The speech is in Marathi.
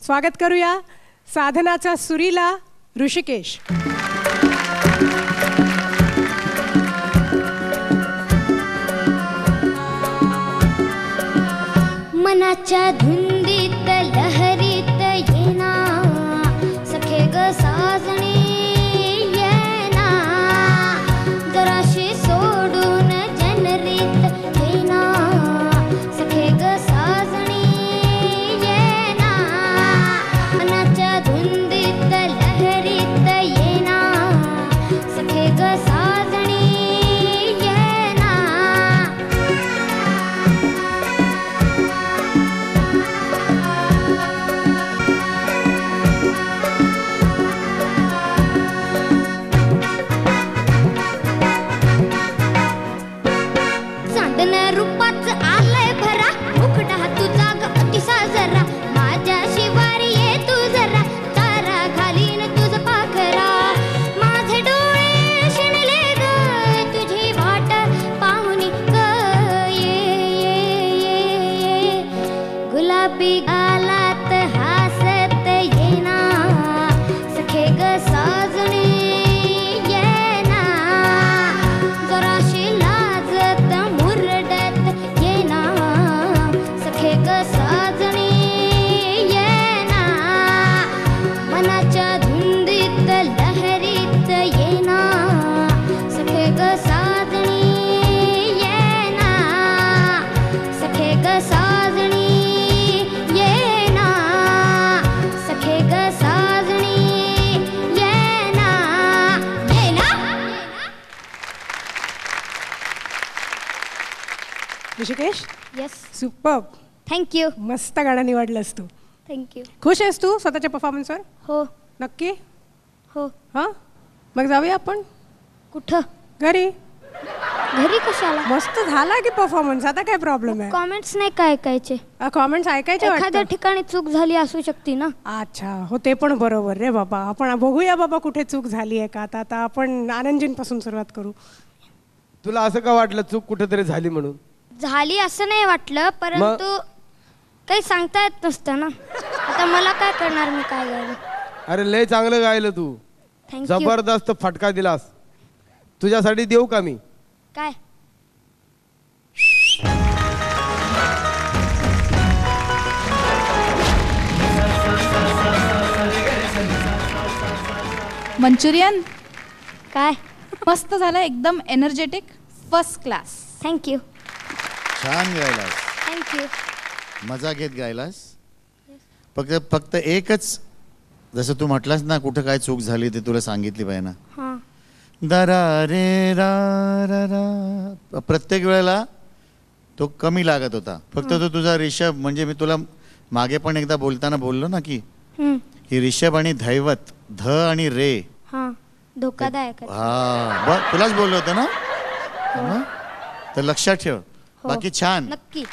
स्वागत करूया साधनाचा सुरीला ऋषिकेश. मनाच्या धुंदीत लहरीत येना सखे ग साजणी येना जराशी सोडून जनरीत येना सखे ग साजणी येना मनाच्या धुंदीत लहरीत येना सखे ग साजणी येना चांदण्या रूपाचं आलंय भरा मुखडा तुझा ग अतिसा जरा माझ्या शिवारी ये तू जरा तारा घालीन तुझ पाखरा माझे डोळे शिणले ग तुझी वाट पाहुनी ग ये गुलाबी गालात हासत येना सखे ग साजणी येना जराशी लाजत मुरडत येना सखे ग साजणी येना मनाच्या धुंदीत लहरीत येना सखे ग साजणी येना सखे ग साजणी येना सखे ग साजणी येना येना. Rishikesh yes superb. थँक्यू मस्त गाणं निवडलंस तू. थँक्यू. खुश आहेस तू स्वतःच्या परफॉर्मन्सवर? हो नक्की? हो. हां मग जाऊया आपण कुठं? घरी. घरी कशाला? मस्त झाला की परफॉर्मन्स, आता काय प्रॉब्लेम आहे? कॉमेंट्स नाही काय ऐकायचे? कॉमेंट्स ऐकायचे एखाद्या वाटतं? ठिकाणी चूक झाली असू शकते ना. अच्छा हो ते पण बरोबर रे बाबा. आपण बघूया बाबा कुठे चूक झाली आहे का. आता आपण आनंदजींपासून सुरुवात करू. तुला असं का वाटलं चूक कुठेतरी झाली म्हणून? झाली असं नाही वाटलं, परंतु काही सांगता येत नसतं ना. आता मला काय करणार, मी काय गायलं. अरे लय चांगलं गायलं तू. थँक्यू. जबरदस्त फटका दिलास. तुझ्यासाठी देऊ का मी? काय? मंचुरियन काय? मस्त झालं, एकदम एनर्जेटिक, फर्स्ट क्लास. थँक्यू. छान गायलास, थँक्यू. मजा घेत गायलास. फक्त एकच, जसं तू म्हटलास ना कुठं काय चूक झाली ते तुला सांगितली पाहिजे ना. हां दरा रे रा रा रा, प्रत्येक वेळेला तो कमी लागत होता. फक्त तो तुझा रिषभ, म्हणजे मी तुला मागे पण एकदा बोलताना बोललो ना की ही रिषभ आणि धैवत, ध आणि रे. हां धोकादायक आहे. हा तुलाच बोललो होतं ना. मग? तर लक्षात ठेव. बाकी छान. नक्की.